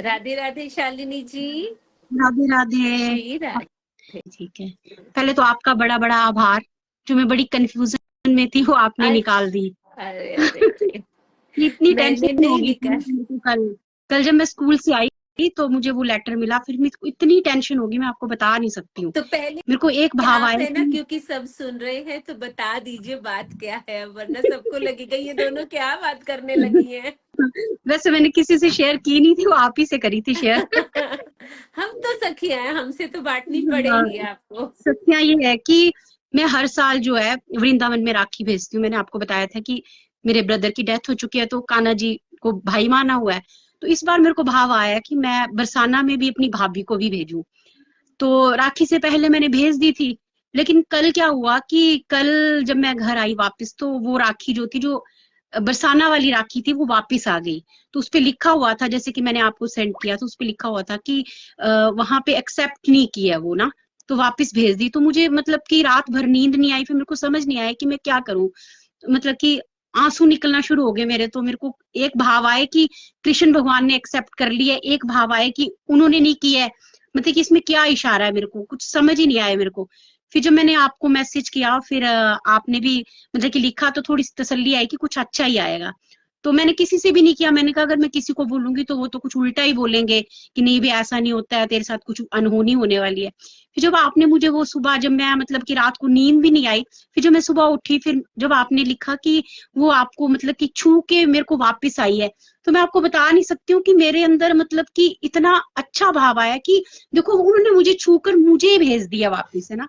राधे राधे शालिनी जी। राधे राधे। जी राधे। ठीक है। पहले तो आपका बड़ा बड़ा आभार, जो मैं बड़ी कंफ्यूजन में थी वो आपने निकाल दी। अच्छा, अरे अरे अरे इतनी मैंने टेंशन हो नहीं गई थी निकाल। मेरे को कल। कल जब मैं स्कूल से आई तो मुझे वो लेटर मिला, फिर मेरे को इतनी टेंशन होगी, मैं आपको बता नहीं सकती हूँ। तो पहले मेरे को एक भाव आप आया है ना, कि क्योंकि सब सुन रहे हैं तो बता दीजिए बात क्या है, वरना सबको लगेगा ये दोनों क्या बात करने लगी हैं। वैसे मैंने किसी से शेयर की नहीं थी, वो आप ही से करी थी शेयर। हम तो सखियां हैं, हमसे तो बांटनी हाँ, पड़ेगी आपको। सत्या ये है कि मैं हर साल जो है वृंदावन में राखी भेजती हूँ। मैंने आपको बताया था कि मेरे ब्रदर की डेथ हो चुकी है, तो कान्हा जी को भाई माना हुआ है। तो इस बार मेरे को भाव आया कि मैं बरसाना में भी अपनी भाभी को भी भेजूं। तो राखी से पहले मैंने भेज दी थी, लेकिन कल क्या हुआ कि कल जब मैं घर आई वापस, तो वो राखी जो थी, जो बरसाना वाली राखी थी, वो वापस आ गई। तो उस पे लिखा हुआ था, जैसे कि मैंने आपको सेंड किया, तो उस पे लिखा हुआ था कि वहां पे एक्सेप्ट नहीं किया वो ना, तो वापस भेज दी। तो मुझे मतलब कि रात भर नींद नहीं आई, फिर मेरे को समझ नहीं आया कि मैं क्या करूं। मतलब कि आंसू निकलना शुरू हो गए मेरे। तो मेरे को एक भाव आए कि कृष्ण भगवान ने एक्सेप्ट कर लिया, एक भाव आए कि उन्होंने नहीं किया है। मतलब कि इसमें क्या इशारा है, मेरे को कुछ समझ ही नहीं आया मेरे को। फिर जब मैंने आपको मैसेज किया, फिर आपने भी मतलब कि लिखा, तो थोड़ी सी तसल्ली आई कि कुछ अच्छा ही आएगा। तो मैंने किसी से भी नहीं किया। मैंने कहा अगर मैं किसी को बोलूंगी तो वो तो कुछ उल्टा ही बोलेंगे कि नहीं भी ऐसा नहीं होता है, तेरे साथ कुछ अनहोनी होने वाली है। फिर जब आपने मुझे वो सुबह, जब मैं मतलब कि रात को नींद भी नहीं आई, फिर जब मैं सुबह उठी, फिर जब आपने लिखा कि वो आपको मतलब कि छू के मेरे को वापस आई है, तो मैं आपको बता नहीं सकती हूँ कि मेरे अंदर मतलब कि इतना अच्छा भाव आया कि देखो उन्होंने मुझे छूकर मुझे भेज दिया वापस, है ना।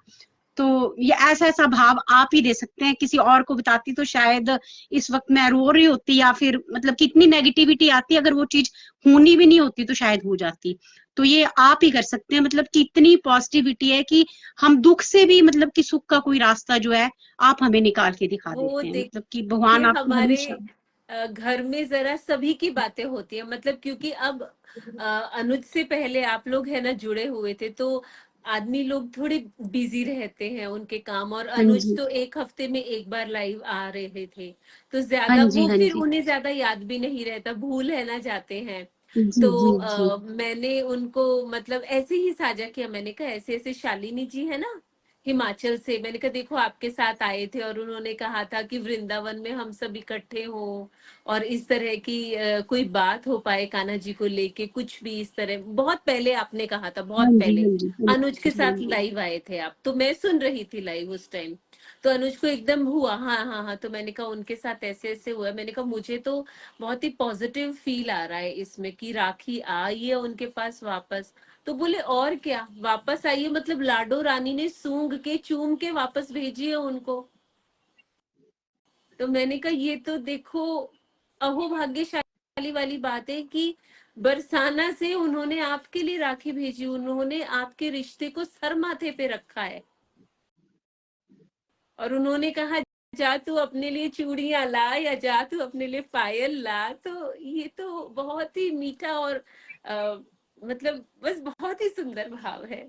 तो ये ऐसा ऐसा भाव आप ही दे सकते हैं। किसी और को बताती तो शायद इस वक्त मैं रो रही होती, या फिर मतलब कितनी नेगेटिविटी आती, अगर वो चीज होनी भी नहीं होती तो शायद हो जाती। तो ये आप ही कर सकते हैं। मतलब कि इतनी पॉजिटिविटी है कि हम दुख से भी मतलब कि सुख का कोई रास्ता जो है आप हमें निकाल के दिखा वो देते हैं। मतलब कि देखिए भगवान आपको हमारे हमेशा। घर में जरा सभी की बातें होती है, मतलब क्योंकि अब अनुज से पहले आप लोग है ना जुड़े हुए थे, तो आदमी लोग थोड़े बिजी रहते हैं उनके काम, और हाँ अनुज जी, तो एक हफ्ते में एक बार लाइव आ रहे थे, तो हाँ ज्यादा जी, वो हाँ फिर जी, उन्हें ज्यादा याद भी नहीं रहता, भूल है ना जाते हैं। जी तो जी जी। मैंने उनको मतलब ऐसे ही साझा किया, मैंने कहा ऐसे ऐसे शालिनी जी है ना हिमाचल से, मैंने कहा देखो आपके साथ आए थे और उन्होंने कहा था कि वृंदावन में हम सब इकट्ठे हों और इस तरह की कोई बात हो पाए कान्हा जी को लेके, कुछ भी इस तरह, बहुत पहले आपने कहा था, हाँ बहुत जी, पहले हाँ जी, हाँ अनुज के जी, हाँ साथ जी। लाइव आए थे आप, तो मैं सुन रही थी लाइव उस टाइम। तो अनुज को एकदम हुआ, हाँ हाँ हाँ, तो मैंने कहा उनके साथ ऐसे ऐसे हुआ, मैंने कहा मुझे तो बहुत ही पॉजिटिव फील आ रहा है इसमें कि राखी आई है उनके पास वापस। तो बोले और क्या वापस आई है, मतलब लाडो रानी ने सूंघ के चूम के वापस भेजी है उनको। तो मैंने कहा ये तो देखो अहो भाग्यशाली वाली बात है कि बरसाना से उन्होंने आपके लिए राखी भेजी, उन्होंने आपके रिश्ते को सर माथे पे रखा है, और उन्होंने कहा जा तू अपने लिए चूड़ियां ला या जा तू अपने लिए पायल ला। तो ये तो बहुत ही मीठा और मतलब बस बहुत ही सुंदर भाव है।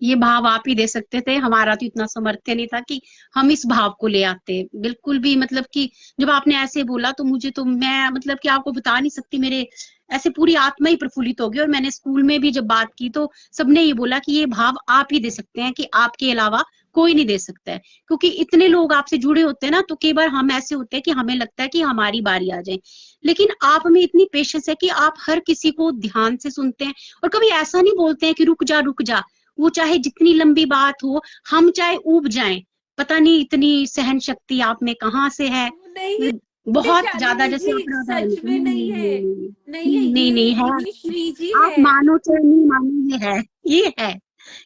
ये भाव आप ही दे सकते थे, हमारा तो इतना सामर्थ्य नहीं था कि हम इस भाव को ले आते बिल्कुल भी। मतलब कि जब आपने ऐसे बोला तो मुझे तो, मैं मतलब कि आपको बता नहीं सकती, मेरे ऐसे पूरी आत्मा ही प्रफुल्लित हो गई। और मैंने स्कूल में भी जब बात की तो सबने ये बोला कि ये भाव आप ही दे सकते हैं, कि आपके अलावा कोई नहीं दे सकता है। क्योंकि इतने लोग आपसे जुड़े होते हैं ना, तो कई बार हम ऐसे होते हैं कि हमें लगता है कि हमारी बारी आ जाए, लेकिन आप में इतनी पेशेंस है कि आप हर किसी को ध्यान से सुनते हैं, और कभी ऐसा नहीं बोलते हैं कि रुक जा रुक जा। वो चाहे जितनी लंबी बात हो, हम चाहे ऊब जाएं, पता नहीं इतनी सहन शक्ति आप में कहाँ से है। नहीं है बहुत ज्यादा, शालिनी जैसे जी, आप राधा रानी सच को, में नहीं नहीं नहीं है, नहीं नहीं है, नहीं नहीं नहीं है। ये श्री जी आप है। मानो चाहे नहीं मानो, ये है, ये है,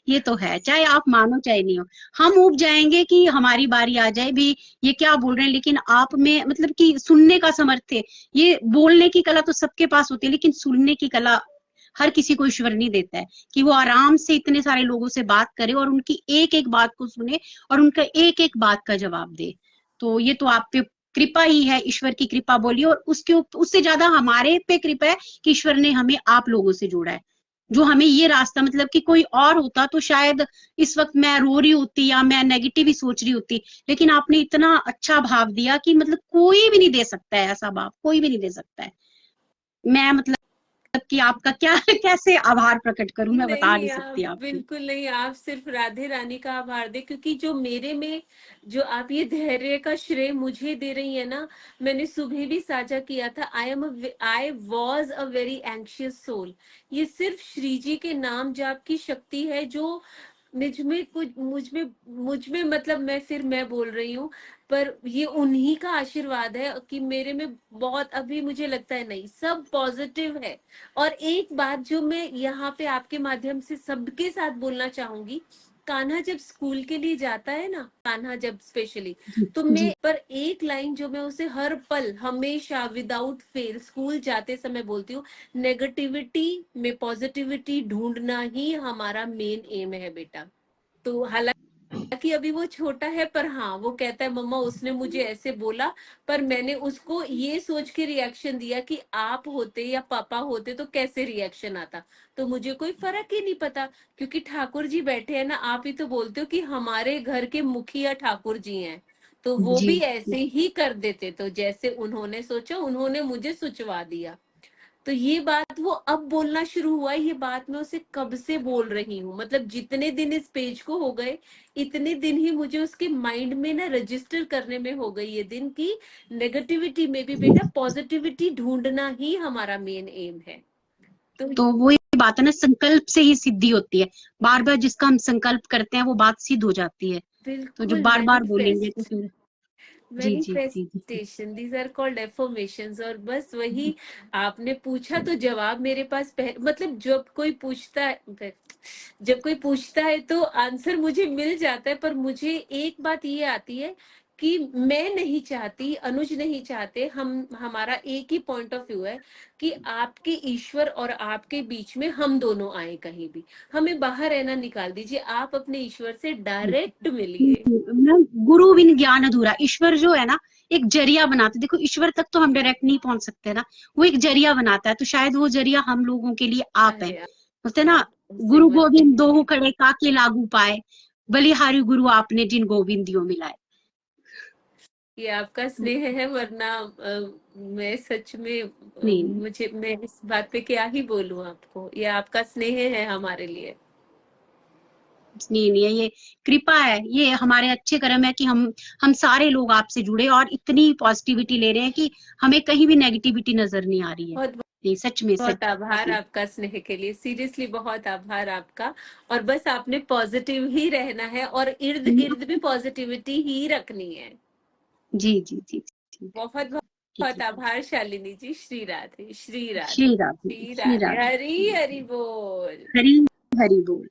ये तो है, चाहे आप मानो चाहे नहीं हो। हम उब जाएंगे कि हमारी बारी आ जाए भी, ये क्या बोल रहे हैं, लेकिन आप में मतलब कि सुनने का सामर्थ्य, ये बोलने की कला तो सबके पास होती है, लेकिन सुनने की कला हर किसी को ईश्वर नहीं देता है, कि वो आराम से इतने सारे लोगों से बात करे और उनकी एक एक बात को सुने और उनका एक एक बात का जवाब दे। तो ये तो आप पे कृपा ही है, ईश्वर की कृपा बोलिए। और उससे ज्यादा हमारे पे कृपा है कि ईश्वर ने हमें आप लोगों से जोड़ा है, जो हमें ये रास्ता, मतलब कि कोई और होता तो शायद इस वक्त मैं रो रही होती या मैं नेगेटिव ही सोच रही होती। लेकिन आपने इतना अच्छा भाव दिया कि मतलब कोई भी नहीं दे सकता है ऐसा भाव, कोई भी नहीं दे सकता है। मैं मतलब कि आपका क्या कैसे आभार प्रकट करूं, मैं बता नहीं नहीं, आप सकती आपको। बिल्कुल नहीं, आप सिर्फ राधे रानी का आभार दे, क्योंकि जो मेरे में, जो आप ये धैर्य का श्रेय मुझे दे रही है ना, मैंने सुबह भी साझा किया था, I was a very anxious soul. ये सिर्फ श्री जी के नाम जाप की शक्ति है जो मुझ में मतलब मैं बोल रही हूँ, पर ये उन्हीं का आशीर्वाद है कि मेरे में बहुत, अभी मुझे लगता है नहीं, सब पॉजिटिव है। और एक बात जो मैं यहाँ पे आपके माध्यम से सबके साथ बोलना चाहूंगी, कान्हा जब स्कूल के लिए जाता है ना, कान्हा जब स्पेशली, जी तो जी मैं पर एक लाइन जो मैं उसे हर पल हमेशा विदाउट फेल स्कूल जाते समय बोलती हूँ, नेगेटिविटी में पॉजिटिविटी ढूंढना ही हमारा मेन एम है बेटा। तो हालांकि अभी वो छोटा है, पर हाँ वो कहता है मम्मा उसने मुझे ऐसे बोला, पर मैंने उसको ये सोच के रिएक्शन दिया कि आप होते या पापा होते तो कैसे रिएक्शन आता। तो मुझे कोई फर्क ही नहीं पता, क्योंकि ठाकुर जी बैठे हैं ना, आप ही तो बोलते हो कि हमारे घर के मुखिया ठाकुर जी हैं, तो वो जी भी ऐसे ही कर देते, तो जैसे उन्होंने सोचा उन्होंने मुझे सुचवा दिया। तो ये बात वो अब बोलना शुरू हुआ है, ये बात मैं उसे कब से बोल रही हूँ, मतलब जितने दिन इस पेज को हो गए, इतने दिन ही मुझे उसके माइंड में ना रजिस्टर करने में हो गई ये दिन की, नेगेटिविटी में भी बेटा पॉजिटिविटी ढूंढना ही हमारा मेन एम है। तो तो वो ये बात है ना, संकल्प से ही सिद्धि होती है। बार बार जिसका हम संकल्प करते हैं वो बात सिद्ध हो जाती है। तो जो बिल्कुल बार बार बोलेंगे तो मैनिफेस्ट, फिर। जी जी जी जी manifestation, these are called affirmations. और बस वही, आपने पूछा तो जवाब मेरे पास मतलब जब कोई पूछता है तो आंसर मुझे मिल जाता है, पर मुझे एक बात ये आती है कि मैं नहीं चाहती, अनुज नहीं चाहते, हमारा एक ही पॉइंट ऑफ व्यू है कि आपके ईश्वर और आपके बीच में हम दोनों आए कहीं भी, हमें बाहर रहना निकाल दीजिए, आप अपने ईश्वर से डायरेक्ट मिलिए। ना, गुरु बिन ज्ञान अधूरा। ईश्वर जो है ना, एक जरिया बनाते, देखो ईश्वर तक तो हम डायरेक्ट नहीं पहुंच सकते ना, वो एक जरिया बनाता है, तो शायद वो जरिया हम लोगों के लिए आप है। अरे बोलते ना, से गुरु मत गोविंद दोहु कहिए। खड़े काके लागू पाए, बलिहारी गुरु आपने जिन गोविंदियों मिलाए। ये आपका स्नेह है, वरना मैं सच में नहीं मैं इस बात पे क्या ही बोलूं आपको, ये आपका स्नेह है हमारे लिए। नहीं नहीं, ये कृपा है, ये हमारे अच्छे कर्म है कि हम सारे लोग आपसे जुड़े और इतनी पॉजिटिविटी ले रहे हैं कि हमें कहीं भी नेगेटिविटी नजर नहीं आ रही है। बहुत नहीं सच में, सच बहुत आभार में। आपका स्नेह के लिए, सीरियसली बहुत आभार आपका। और बस आपने पॉजिटिव ही रहना है और इर्द गिर्द भी पॉजिटिविटी ही रखनी है। जी जी जी जी। बहुत ठीक बहुत है। आभार शालिनी जी। श्री राधे, श्री राधे, श्री राधे, श्री श्री राधे, राधे। हरी हरी बोल। हरी हरी बोल।